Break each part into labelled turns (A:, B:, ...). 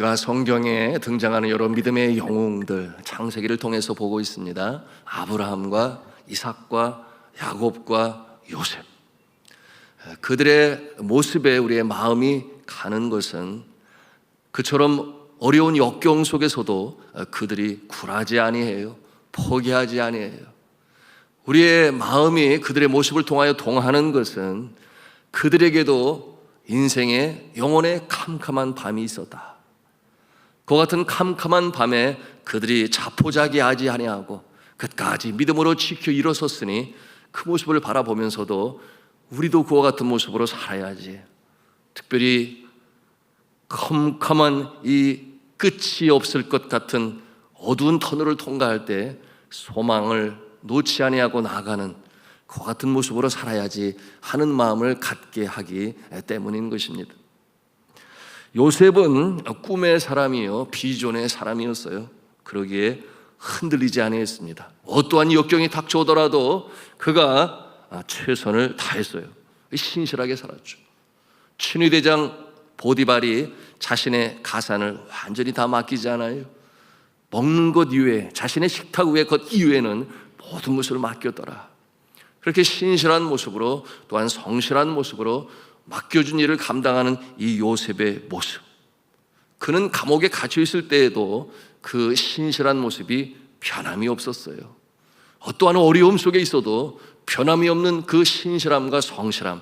A: 우리가 성경에 등장하는 여러 믿음의 영웅들, 창세기를 통해서 보고 있습니다. 아브라함과 이삭과 야곱과 요셉, 그들의 모습에 우리의 마음이 가는 것은 그처럼 어려운 역경 속에서도 그들이 굴하지 아니해요. 포기하지 아니해요. 우리의 마음이 그들의 모습을 통하여 동하는 것은 그들에게도 인생의 영혼의 캄캄한 밤이 있었다. 그 같은 캄캄한 밤에 그들이 자포자기하지 아니하고 끝까지 믿음으로 지켜 일어섰으니 그 모습을 바라보면서도 우리도 그와 같은 모습으로 살아야지. 특별히 캄캄한 이 끝이 없을 것 같은 어두운 터널을 통과할 때 소망을 놓지 아니하고 나아가는 그 같은 모습으로 살아야지 하는 마음을 갖게 하기 때문인 것입니다. 요셉은 꿈의 사람이요 비전의 사람이었어요. 그러기에 흔들리지 아니했습니다. 어떠한 역경이 닥쳐오더라도 그가 최선을 다했어요. 신실하게 살았죠. 친위대장 보디발이 자신의 가산을 완전히 다 맡기지 않아요. 먹는 것 이외에, 자신의 식탁 외의 것 이외에는 모든 것을 맡겼더라. 그렇게 신실한 모습으로 또한 성실한 모습으로 맡겨준 일을 감당하는 이 요셉의 모습, 그는 감옥에 갇혀 있을 때에도 그 신실한 모습이 변함이 없었어요. 어떠한 어려움 속에 있어도 변함이 없는 그 신실함과 성실함,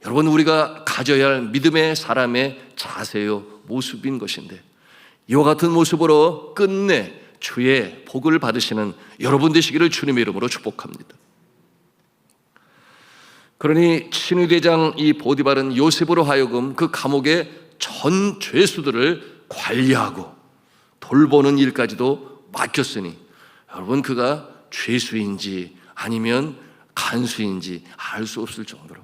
A: 여러분, 우리가 가져야 할 믿음의 사람의 자세요 모습인 것인데, 이와 같은 모습으로 끝내 주의 복을 받으시는 여러분 되시기를 주님의 이름으로 축복합니다. 그러니 친위대장 이 보디발은 요셉으로 하여금 그 감옥의 전 죄수들을 관리하고 돌보는 일까지도 맡겼으니, 여러분, 그가 죄수인지 아니면 간수인지 알 수 없을 정도로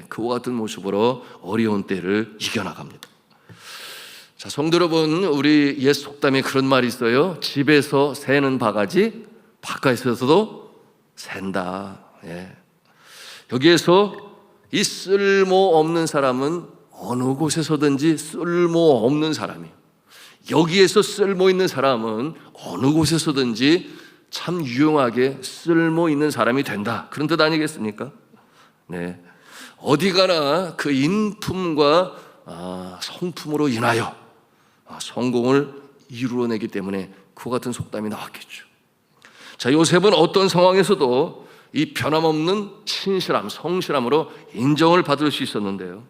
A: 그와 같은 모습으로 어려운 때를 이겨나갑니다. 자, 성도 여러분, 우리 옛 속담에 그런 말이 있어요. 집에서 새는 바가지 바깥에서도 샌다. 여기에서 이 쓸모없는 사람은 어느 곳에서든지 쓸모없는 사람이에요. 여기에서 쓸모있는 사람은 어느 곳에서든지 참 유용하게 쓸모있는 사람이 된다, 그런 뜻 아니겠습니까? 어디 가나 그 인품과 성품으로 인하여 성공을 이루어내기 때문에 그 같은 속담이 나왔겠죠. 자, 요셉은 어떤 상황에서도 이 변함없는 신실함, 성실함으로 인정을 받을 수 있었는데요,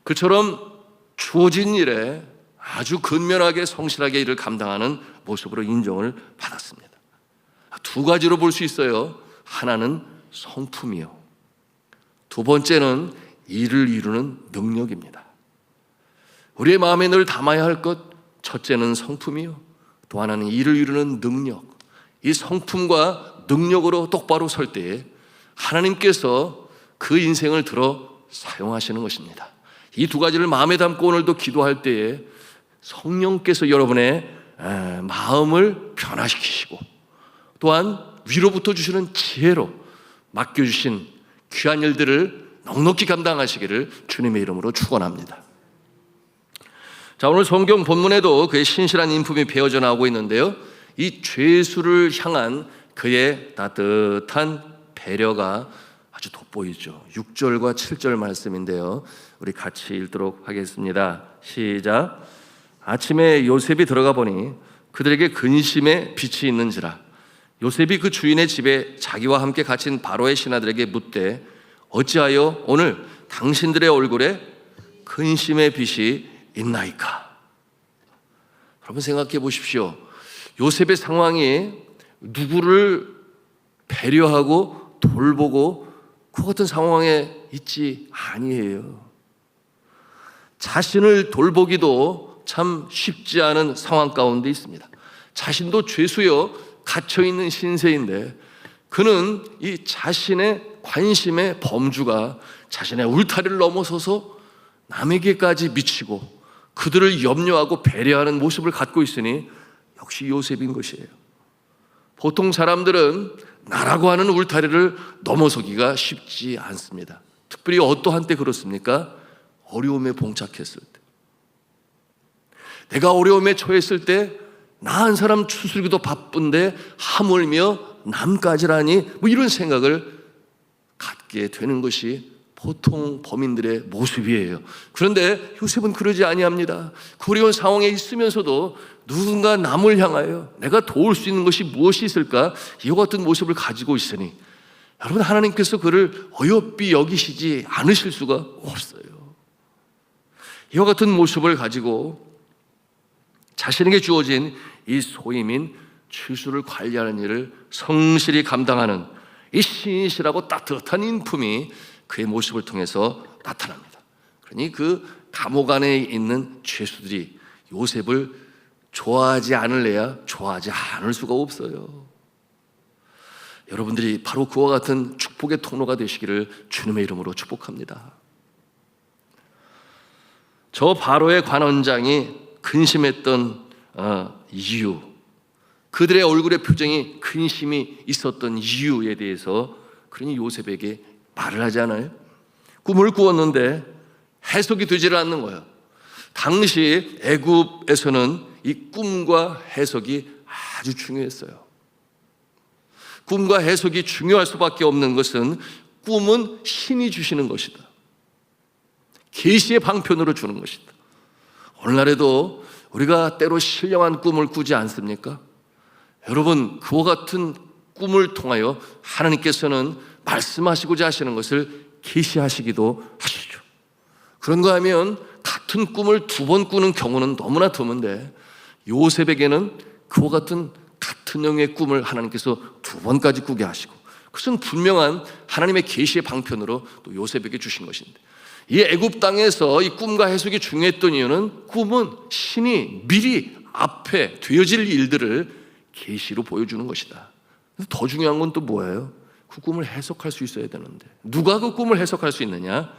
A: 그처럼 주어진 일에 아주 근면하게 성실하게 일을 감당하는 모습으로 인정을 받았습니다. 두 가지로 볼 수 있어요. 하나는 성품이요, 두 번째는 일을 이루는 능력입니다. 우리의 마음에 늘 담아야 할 것, 첫째는 성품이요, 또 하나는 일을 이루는 능력. 이 성품과 능력으로 똑바로 설 때에 하나님께서 그 인생을 들어 사용하시는 것입니다. 이 두 가지를 마음에 담고 오늘도 기도할 때에 성령께서 여러분의 마음을 변화시키시고 또한 위로부터 주시는 지혜로 맡겨주신 귀한 일들을 넉넉히 감당하시기를 주님의 이름으로 축원합니다. 자, 오늘 성경 본문에도 그의 신실한 인품이 배어져 나오고 있는데요, 이 죄수를 향한 그의 따뜻한 배려가 아주 돋보이죠. 6절과 7절 말씀인데요, 우리 같이 읽도록 하겠습니다. 시작. 아침에 요셉이 들어가 보니 그들에게 근심의 빛이 있는지라. 요셉이 그 주인의 집에 자기와 함께 갇힌 바로의 신하들에게 묻되, 어찌하여 오늘 당신들의 얼굴에 근심의 빛이 있나이까? 여러분, 생각해 보십시오. 요셉의 상황이 누구를 배려하고 돌보고 그 같은 상황에 있지 아니에요. 자신을 돌보기도 참 쉽지 않은 상황 가운데 있습니다. 자신도 죄수여 갇혀있는 신세인데 그는 이 자신의 관심의 범주가 자신의 울타리를 넘어서서 남에게까지 미치고 그들을 염려하고 배려하는 모습을 갖고 있으니 역시 요셉인 것이에요. 보통 사람들은 나라고 하는 울타리를 넘어서기가 쉽지 않습니다. 특별히 어떠한 때 그렇습니까? 어려움에 봉착했을 때. 내가 어려움에 처했을 때 나 한 사람 추스르기도 바쁜데 하물며 남까지라니, 뭐 이런 생각을 갖게 되는 것이 보통 범인들의 모습이에요. 그런데 요셉은 그러지 아니합니다. 그 어려운 상황에 있으면서도 누군가 남을 향하여 내가 도울 수 있는 것이 무엇이 있을까, 이와 같은 모습을 가지고 있으니 여러분, 하나님께서 그를 어여삐 여기시지 않으실 수가 없어요. 이와 같은 모습을 가지고 자신에게 주어진 이 소임인 추수를 관리하는 일을 성실히 감당하는 이 신실하고 따뜻한 인품이 그의 모습을 통해서 나타납니다. 그러니 그 감옥 안에 있는 죄수들이 요셉을 좋아하지 않을래야 좋아하지 않을 수가 없어요. 여러분들이 바로 그와 같은 축복의 통로가 되시기를 주님의 이름으로 축복합니다. 저 바로의 관원장이 근심했던 이유, 그들의 얼굴의 표정이 근심이 있었던 이유에 대해서 그러니 요셉에게 말을 하지 않아요? 꿈을 꾸었는데 해석이 되지를 않는 거예요. 당시 애굽에서는 이 꿈과 해석이 아주 중요했어요. 꿈과 해석이 중요할 수밖에 없는 것은 꿈은 신이 주시는 것이다. 계시의 방편으로 주는 것이다. 오늘날에도 우리가 때로 신령한 꿈을 꾸지 않습니까? 여러분, 그와 같은 꿈을 통하여 하나님께서는 말씀하시고자 하시는 것을 계시하시기도 하시죠. 그런가 하면 같은 꿈을 2번 꾸는 경우는 너무나 드문데 요셉에게는 그와 같은 내용의 꿈을 하나님께서 2번까지 꾸게 하시고, 그것은 분명한 하나님의 계시의 방편으로 또 요셉에게 주신 것인데, 이 애굽 땅에서 이 꿈과 해석이 중요했던 이유는 꿈은 신이 미리 앞에 되어질 일들을 계시로 보여주는 것이다. 더 중요한 건 또 뭐예요? 그 꿈을 해석할 수 있어야 되는데, 누가 그 꿈을 해석할 수 있느냐?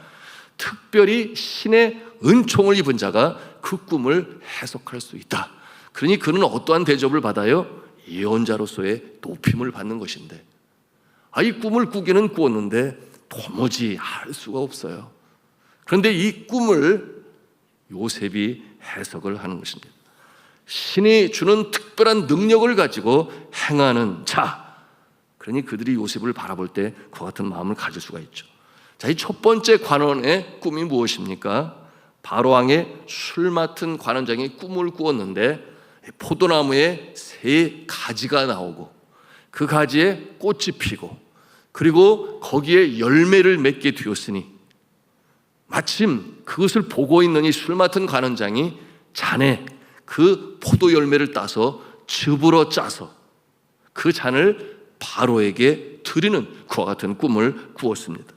A: 특별히 신의 은총을 입은 자가 그 꿈을 해석할 수 있다. 그러니 그는 어떠한 대접을 받아요? 예언자로서의 높임을 받는 것인데, 이 꿈을 꾸기는 꾸었는데 도무지 알 수가 없어요. 그런데 이 꿈을 요셉이 해석을 하는 것입니다. 신이 주는 특별한 능력을 가지고 행하는 자, 그러니 그들이 요셉을 바라볼 때 그와 같은 마음을 가질 수가 있죠. 자, 이 첫 번째 관원의 꿈이 무엇입니까? 바로왕의 술 맡은 관원장이 꿈을 꾸었는데 포도나무에 3가지가 나오고 그 가지에 꽃이 피고 그리고 거기에 열매를 맺게 되었으니, 마침 그것을 보고 있는 이 술 맡은 관원장이 잔에 그 포도 열매를 따서 즙으로 짜서 그 잔을 바로에게 드리는 그와 같은 꿈을 꾸었습니다.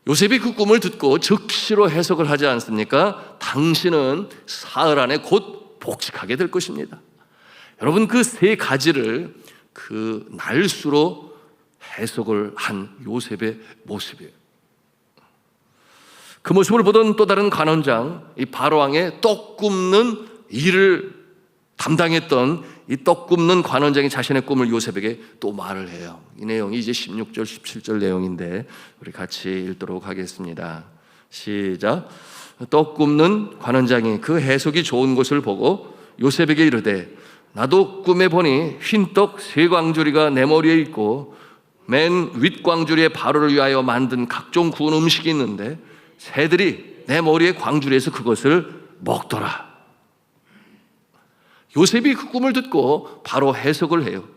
A: 요셉이 그 꿈을 듣고 즉시로 해석을 하지 않습니까? 당신은 사흘 안에 곧 복직하게 될 것입니다. 여러분, 그 3가지를 그 날수로 해석을 한 요셉의 모습이에요. 그 모습을 보던 또 다른 관원장, 이 바로왕의 떡 굽는 일을 담당했던 이 떡 굽는 관원장이 자신의 꿈을 요셉에게 또 말을 해요. 이 내용이 이제 16절, 17절 내용인데 우리 같이 읽도록 하겠습니다. 시작. 떡 굽는 관원장이 그 해석이 좋은 것을 보고 요셉에게 이르되, 나도 꿈에 보니 흰떡 3광주리가 내 머리에 있고 맨 윗광주리에 바로를 위하여 만든 각종 구운 음식이 있는데 새들이 내 머리에 광주리에서 그것을 먹더라. 요셉이 그 꿈을 듣고 바로 해석을 해요.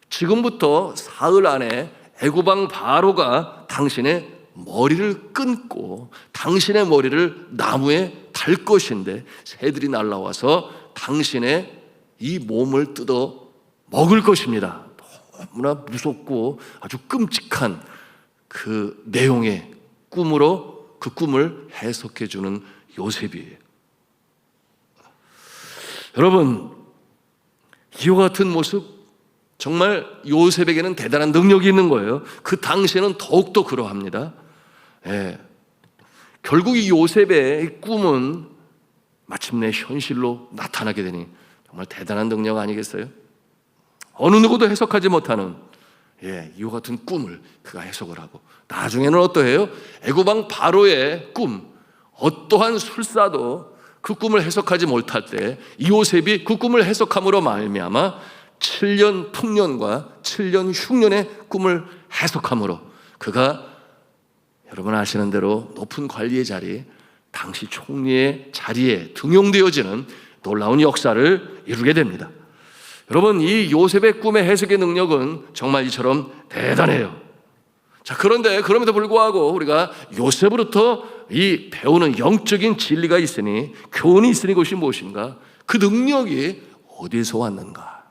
A: 지금부터 사흘 안에 애굽왕 바로가 당신의 머리를 끊고 당신의 머리를 나무에 달 것인데 새들이 날아와서 당신의 이 몸을 뜯어 먹을 것입니다. 너무나 무섭고 아주 끔찍한 그 내용의 꿈으로 그 꿈을 해석해 주는 요셉이에요. 여러분, 이와 같은 모습, 정말 요셉에게는 대단한 능력이 있는 거예요. 그 당시에는 더욱더 그러합니다. 결국 이 요셉의 꿈은 마침내 현실로 나타나게 되니 정말 대단한 능력 아니겠어요? 어느 누구도 해석하지 못하는 이와 같은 꿈을 그가 해석을 하고, 나중에는 어떠해요? 애굽왕 바로의 꿈, 어떠한 술사도 그 꿈을 해석하지 못할 때 요셉이 그 꿈을 해석함으로 말미암아 7년 풍년과 7년 흉년의 꿈을 해석함으로 그가 여러분 아시는 대로 높은 관리의 자리, 당시 총리의 자리에 등용되어지는 놀라운 역사를 이루게 됩니다. 여러분, 이 요셉의 꿈의 해석의 능력은 정말 이처럼 대단해요. 자, 그런데 그럼에도 불구하고 우리가 요셉으로부터 이 배우는 영적인 진리가 있으니, 교훈이 있으니 그것이 무엇인가? 그 능력이 어디에서 왔는가?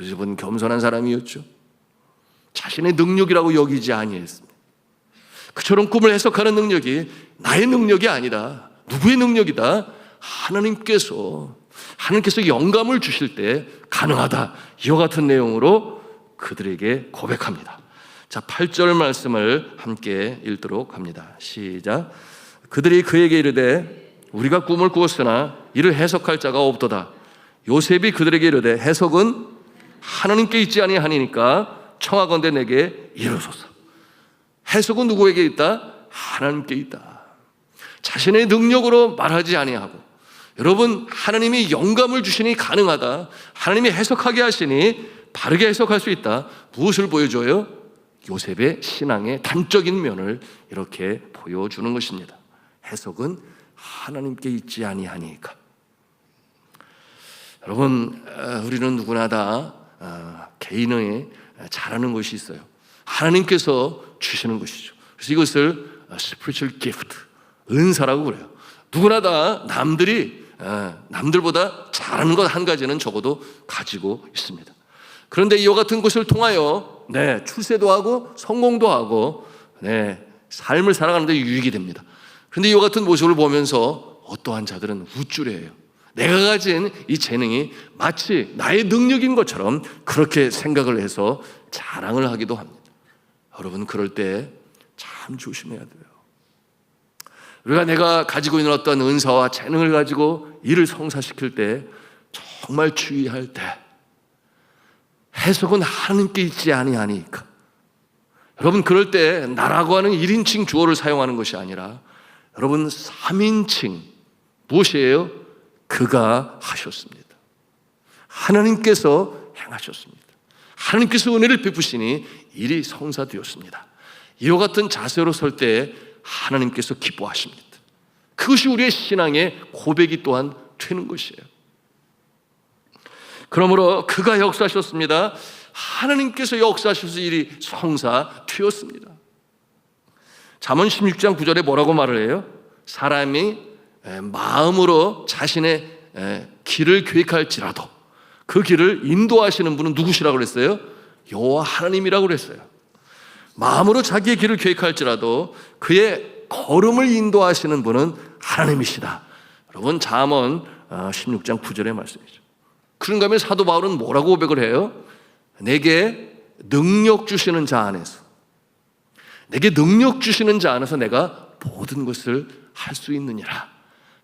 A: 요셉은 겸손한 사람이었죠. 자신의 능력이라고 여기지 아니했습니다. 그처럼 꿈을 해석하는 능력이 나의 능력이 아니라 누구의 능력이다? 하나님께서 영감을 주실 때 가능하다. 이와 같은 내용으로 그들에게 고백합니다. 자, 8절 말씀을 함께 읽도록 합니다. 시작. 그들이 그에게 이르되 우리가 꿈을 꾸었으나 이를 해석할 자가 없도다. 요셉이 그들에게 이르되 해석은 하나님께 있지 아니하니까 청하건대 내게 이르소서. 해석은 누구에게 있다? 하나님께 있다. 자신의 능력으로 말하지 아니하고, 여러분, 하나님이 영감을 주시니 가능하다. 하나님이 해석하게 하시니 바르게 해석할 수 있다. 무엇을 보여줘요? 요셉의 신앙의 단적인 면을 이렇게 보여주는 것입니다. 해석은 하나님께 있지 아니하니까. 여러분, 우리는 누구나 다 개인의 잘하는 것이 있어요. 하나님께서 주시는 것이죠. 그래서 이것을 spiritual gift, 은사라고 그래요. 누구나 다 남들보다 잘하는 것 한 가지는 적어도 가지고 있습니다. 그런데 이와 같은 것을 통하여 출세도 하고 성공도 하고 삶을 살아가는 데 유익이 됩니다. 그런데 이와 같은 모습을 보면서 어떠한 자들은 우쭐해요. 내가 가진 이 재능이 마치 나의 능력인 것처럼 그렇게 생각을 해서 자랑을 하기도 합니다. 여러분, 그럴 때 참 조심해야 돼요. 우리가 내가 가지고 있는 어떤 은사와 재능을 가지고 일을 성사시킬 때 정말 주의할 때 해석은 하나님께 있지 아니하니까. 여러분, 그럴 때 나라고 하는 1인칭 주어를 사용하는 것이 아니라 여러분 3인칭 무엇이에요? 그가 하셨습니다. 하나님께서 행하셨습니다. 하나님께서 은혜를 베푸시니 일이 성사되었습니다. 이와 같은 자세로 설 때 하나님께서 기뻐하십니다. 그것이 우리의 신앙의 고백이 또한 되는 것이에요. 그러므로 그가 역사하셨습니다. 하나님께서 역사하셔서 일이 성사되었습니다. 잠언 16장 9절에 뭐라고 말을 해요? 사람이 마음으로 자신의 길을 계획할지라도 그 길을 인도하시는 분은 누구시라고 그랬어요? 여호와 하나님이라고 그랬어요. 마음으로 자기의 길을 계획할지라도 그의 걸음을 인도하시는 분은 하나님이시다. 여러분, 잠언 16장 9절의 말씀이죠. 그런가 하면 사도 바울은 뭐라고 고백을 해요? 내게 능력 주시는 자 안에서, 내게 능력 주시는 자 안에서 내가 모든 것을 할 수 있느니라.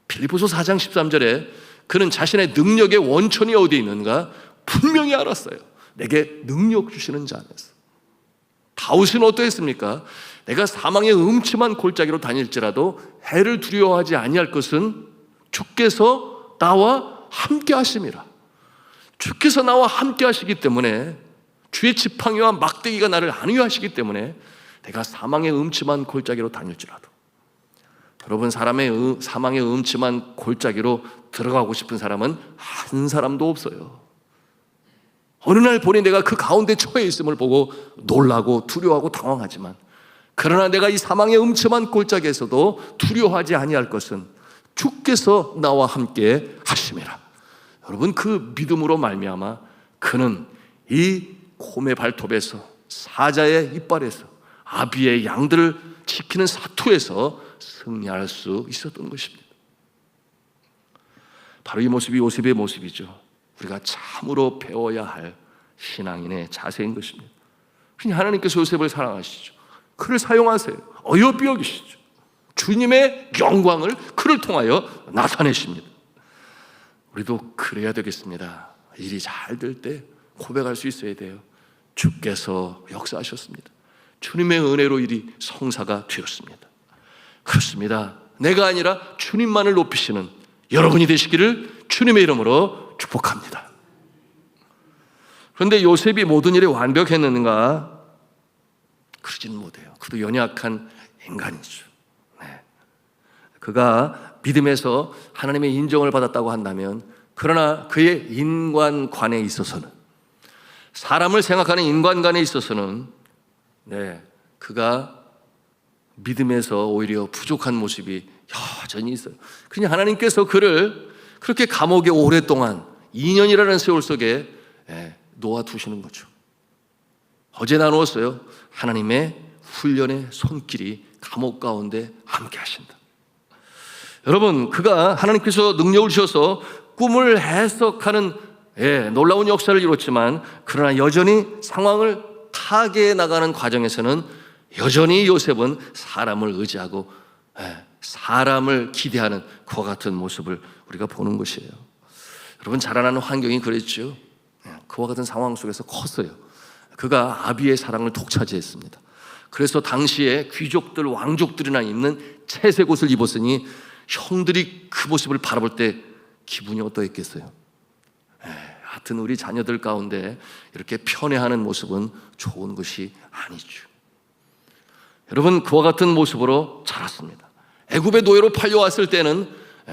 A: 빌립보서 4장 13절에 그는 자신의 능력의 원천이 어디에 있는가 분명히 알았어요. 내게 능력 주시는 자 안에서. 다윗은 어떠했습니까? 내가 사망의 음침한 골짜기로 다닐지라도 해를 두려워하지 아니할 것은 주께서 나와 함께 하심이라. 주께서 나와 함께 하시기 때문에, 주의 지팡이와 막대기가 나를 안위하시기 때문에 내가 사망의 음침한 골짜기로 다닐지라도. 여러분, 사망의 음침한 골짜기로 들어가고 싶은 사람은 한 사람도 없어요. 어느 날 보니 내가 그 가운데 처해 있음을 보고 놀라고 두려워하고 당황하지만, 그러나 내가 이 사망의 음침한 골짜기에서도 두려워하지 아니할 것은 주께서 나와 함께 하심이라. 여러분, 그 믿음으로 말미암아 그는 이 곰의 발톱에서, 사자의 이빨에서, 아비의 양들을 지키는 사투에서 승리할 수 있었던 것입니다. 바로 이 모습이 요셉의 모습이죠. 우리가 참으로 배워야 할 신앙인의 자세인 것입니다. 하나님께서 요셉을 사랑하시죠. 그를 사용하세요. 어여삐 여기시죠. 주님의 영광을 그를 통하여 나타내십니다. 우리도 그래야 되겠습니다. 일이 잘 될 때 고백할 수 있어야 돼요. 주께서 역사하셨습니다. 주님의 은혜로 일이 성사가 되었습니다. 그렇습니다. 내가 아니라 주님만을 높이시는 여러분이 되시기를 주님의 이름으로 축복합니다. 그런데 요셉이 모든 일에 완벽했는가? 그러지는 못해요. 그도 연약한 인간이죠. 네. 그가 믿음에서 하나님의 인정을 받았다고 한다면, 그러나 그의 인간관에 있어서는, 사람을 생각하는 인간관에 있어서는 그가 믿음에서 오히려 부족한 모습이 여전히 있어요. 그냥 하나님께서 그를 그렇게 감옥에 오랫동안 2년이라는 세월 속에 놓아두시는 거죠. 어제 나누었어요. 하나님의 훈련의 손길이 감옥 가운데 함께 하신다. 여러분, 그가 하나님께서 능력을 주셔서 꿈을 해석하는 놀라운 역사를 이뤘지만, 그러나 여전히 상황을 타개해 나가는 과정에서는 여전히 요셉은 사람을 의지하고 사람을 기대하는 그와 같은 모습을 우리가 보는 것이에요. 여러분, 자라나는 환경이 그랬죠. 그와 같은 상황 속에서 컸어요. 그가 아비의 사랑을 독차지했습니다. 그래서 당시에 귀족들, 왕족들이나 입는 채색 옷을 입었으니 형들이 그 모습을 바라볼 때 기분이 어떠했겠어요? 하여튼 우리 자녀들 가운데 이렇게 편애하는 모습은 좋은 것이 아니죠. 여러분, 그와 같은 모습으로 자랐습니다. 애굽의 노예로 팔려왔을 때는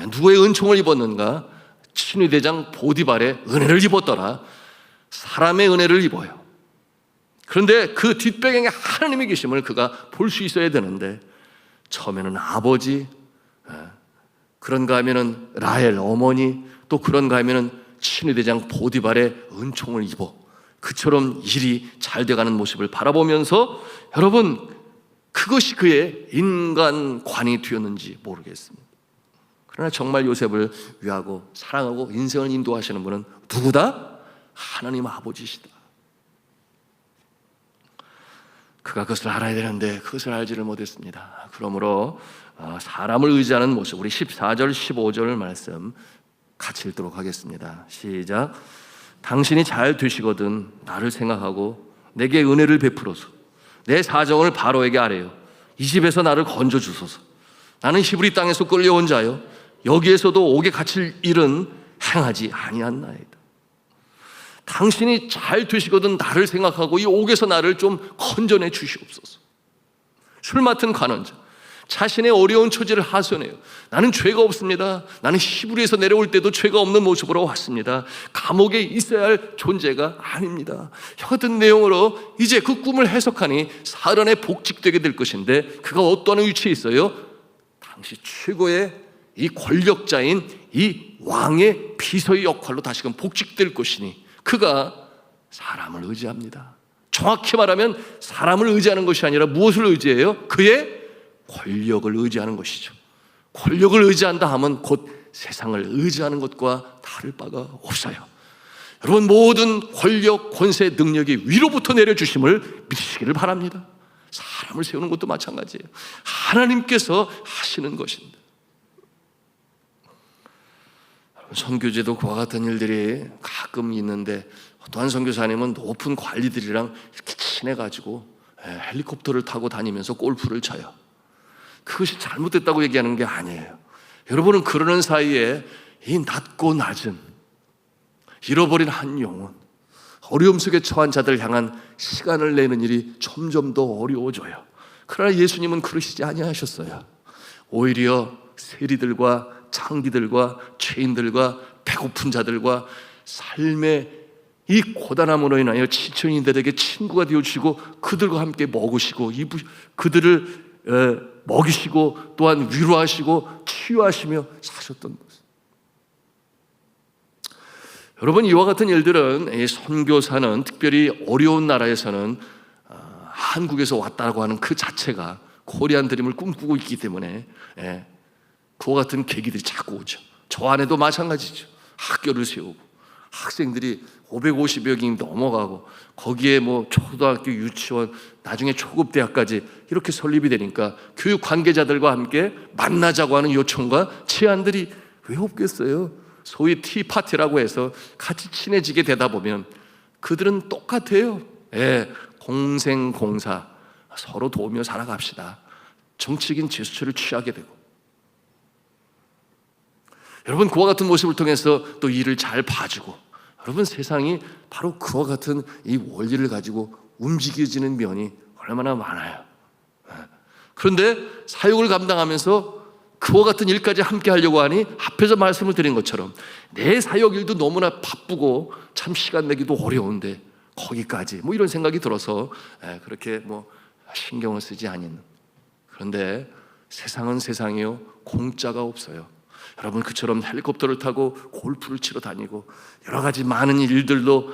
A: 누구의 은총을 입었는가? 친위대장 보디발의 은혜를 입었더라. 사람의 은혜를 입어요. 그런데 그 뒷배경에 하나님의 계심을 그가 볼 수 있어야 되는데, 처음에는 아버지, 그런가 하면은 라헬 어머니, 또 그런가 하면은 친위대장 보디발의 은총을 입어 그처럼 일이 잘 돼가는 모습을 바라보면서, 여러분, 그것이 그의 인간관이 되었는지 모르겠습니다. 그러나 정말 요셉을 위하고 사랑하고 인생을 인도하시는 분은 누구다? 하나님 아버지시다. 그가 그것을 알아야 되는데 그것을 알지를 못했습니다. 그러므로 사람을 의지하는 모습, 우리 14절 15절 말씀 같이 읽도록 하겠습니다. 시작. 당신이 잘 되시거든 나를 생각하고 내게 은혜를 베풀어서 내 사정을 바로에게 아뢰요. 이 집에서 나를 건져 주소서. 나는 히브리 땅에서 끌려온 자요, 여기에서도 옥에 갇힐 일은 행하지 아니하나이다. 당신이 잘 되시거든 나를 생각하고 이 옥에서 나를 좀 건져내 주시옵소서. 술 맡은 관원자, 자신의 어려운 처지를 하소연해요. 나는 죄가 없습니다. 나는 히브리에서 내려올 때도 죄가 없는 모습으로 왔습니다. 감옥에 있어야 할 존재가 아닙니다. 이 같은 내용으로 이제 그 꿈을 해석하니 사련에 복직되게 될 것인데, 그가 어떠한 위치에 있어요? 당시 최고의 이 권력자인 이 왕의 비서의 역할로 다시금 복직될 것이니, 그가 사람을 의지합니다. 정확히 말하면 사람을 의지하는 것이 아니라 무엇을 의지해요? 그의 권력을 의지하는 것이죠. 권력을 의지한다 하면 곧 세상을 의지하는 것과 다를 바가 없어요. 여러분, 모든 권력, 권세, 능력이 위로부터 내려주심을 믿으시기를 바랍니다. 사람을 세우는 것도 마찬가지예요. 하나님께서 하시는 것입니다. 선교제도 그와 같은 일들이 가끔 있는데, 어떠한 선교사님은 높은 관리들이랑 이렇게 친해가지고 헬리콥터를 타고 다니면서 골프를 쳐요. 그것이 잘못됐다고 얘기하는 게 아니에요. 여러분은 그러는 사이에 이 낮고 낮은 잃어버린 한 영혼, 어려움 속에 처한 자들을 향한 시간을 내는 일이 점점 더 어려워져요. 그러나 예수님은 그러시지 아니하셨어요. 오히려 세리들과 창기들과 죄인들과 배고픈 자들과 삶의 이 고단함으로 인하여 지쳐 있는 이들에게 친구가 되어주시고 그들과 함께 먹으시고 그들을 먹이시고 또한 위로하시고 치유하시며 사셨던 것. 여러분, 이와 같은 일들은 선교사는, 특별히 어려운 나라에서는 한국에서 왔다고 하는 그 자체가 코리안 드림을 꿈꾸고 있기 때문에 그와 같은 계기들이 자꾸 오죠. 저 안에도 마찬가지죠. 학교를 세우고 학생들이 550여 명이 넘어가고 거기에 뭐 초등학교, 유치원, 나중에 초급대학까지 이렇게 설립이 되니까 교육 관계자들과 함께 만나자고 하는 요청과 제안들이 왜 없겠어요? 소위 티파티라고 해서 같이 친해지게 되다 보면 그들은 똑같아요. 공생공사, 서로 도우며 살아갑시다. 정치적인 제스처를 취하게 되고, 여러분, 그와 같은 모습을 통해서 또 일을 잘 봐주고, 여러분, 세상이 바로 그와 같은 이 원리를 가지고 움직여지는 면이 얼마나 많아요. 그런데 사역을 감당하면서 그와 같은 일까지 함께 하려고 하니 앞에서 말씀을 드린 것처럼 내 사역 일도 너무나 바쁘고 참 시간 내기도 어려운데 거기까지 이런 생각이 들어서 그렇게 신경을 쓰지 않는. 그런데 세상은 세상이요, 공짜가 없어요. 여러분, 그처럼 헬리콥터를 타고 골프를 치러 다니고 여러 가지 많은 일들도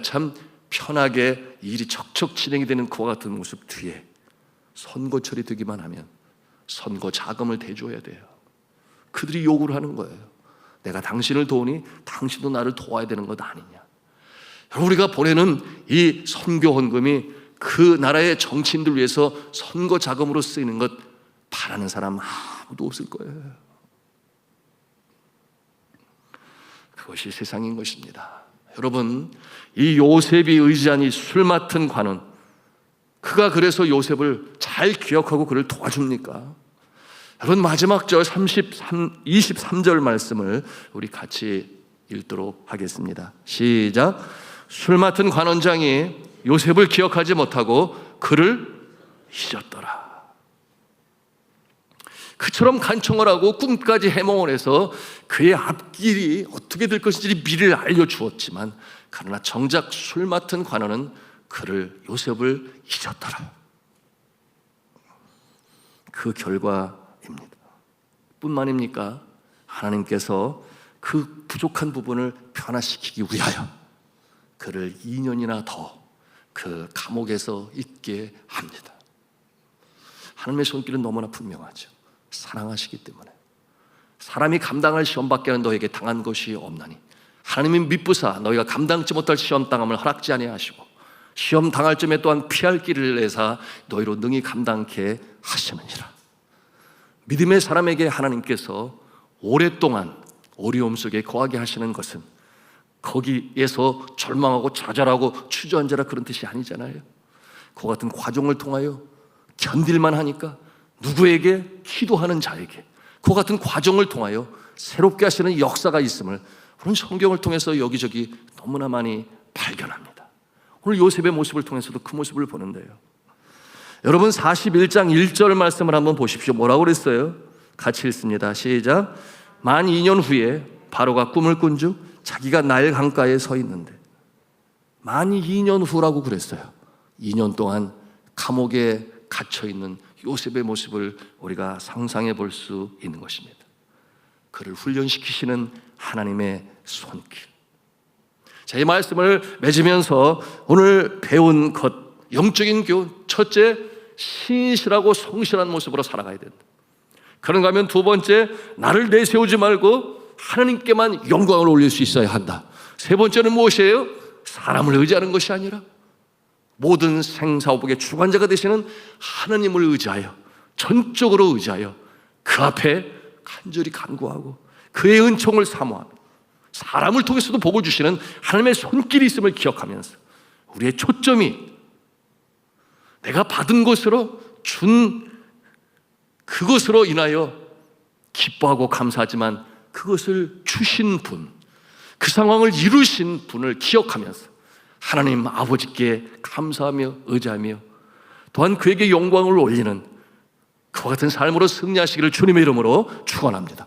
A: 참 편하게 일이 척척 진행이 되는 그와 같은 모습 뒤에 선거철이 되기만 하면 선거 자금을 대줘야 돼요. 그들이 요구를 하는 거예요. 내가 당신을 도우니 당신도 나를 도와야 되는 것 아니냐. 우리가 보내는 이 선교 헌금이 그 나라의 정치인들 위해서 선거 자금으로 쓰이는 것 바라는 사람 아무도 없을 거예요. 그것이 세상인 것입니다. 여러분, 이 요셉이 의지한 이 술 맡은 관원, 그가 그래서 요셉을 잘 기억하고 그를 도와줍니까? 여러분, 마지막 절 23절 말씀을 우리 같이 읽도록 하겠습니다. 시작. 술 맡은 관원장이 요셉을 기억하지 못하고 그를 잊었더라. 그처럼 간청을 하고 꿈까지 해몽을 해서 그의 앞길이 어떻게 될 것인지 미리를 알려주었지만, 그러나 정작 술 맡은 관원은 그를, 요셉을 잊었더라. 그 결과입니다. 뿐만입니까? 하나님께서 그 부족한 부분을 변화시키기 위하여 그를 2년이나 더 그 감옥에서 있게 합니다. 하나님의 손길은 너무나 분명하죠. 사랑하시기 때문에. 사람이 감당할 시험밖에 너에게 당한 것이 없나니 하나님이 미쁘사 너희가 감당치 못할 시험 당함을 허락지 아니하시고 시험 당할 점에 또한 피할 길을 내사 너희로 능히 감당케 하시느니라. 믿음의 사람에게 하나님께서 오랫동안 어려움 속에 거하게 하시는 것은 거기에서 절망하고 좌절하고 주저앉아라 그런 뜻이 아니잖아요. 그 같은 과정을 통하여 견딜만 하니까 누구에게, 기도하는 자에게 그 같은 과정을 통하여 새롭게 하시는 역사가 있음을 오늘 성경을 통해서 여기저기 너무나 많이 발견합니다. 오늘 요셉의 모습을 통해서도 그 모습을 보는데요. 여러분, 41장 1절 말씀을 한번 보십시오. 뭐라고 그랬어요? 같이 읽습니다. 시작. 만 2년 후에 바로가 꿈을 꾼즉 자기가 나일 강가에 서 있는데, 만 2년 후라고 그랬어요. 2년 동안 감옥에 갇혀 있는 요셉의 모습을 우리가 상상해 볼 수 있는 것입니다. 그를 훈련시키시는 하나님의 손길. 자, 이 말씀을 맺으면서 오늘 배운 것, 영적인 교훈. 첫째, 신실하고 성실한 모습으로 살아가야 된다. 그런가 하면 두 번째, 나를 내세우지 말고 하나님께만 영광을 올릴 수 있어야 한다. 세 번째는 무엇이에요? 사람을 의지하는 것이 아니라 모든 생사오복의 주관자가 되시는 하나님을 의지하여, 전적으로 의지하여 그 앞에 간절히 간구하고 그의 은총을 사모하며 사람을 통해서도 복을 주시는 하나님의 손길이 있음을 기억하면서 우리의 초점이 내가 받은 것으로 준 그것으로 인하여 기뻐하고 감사하지만 그것을 주신 분, 그 상황을 이루신 분을 기억하면서 하나님 아버지께 감사하며 의지하며 또한 그에게 영광을 올리는 그와 같은 삶으로 승리하시기를 주님의 이름으로 축원합니다.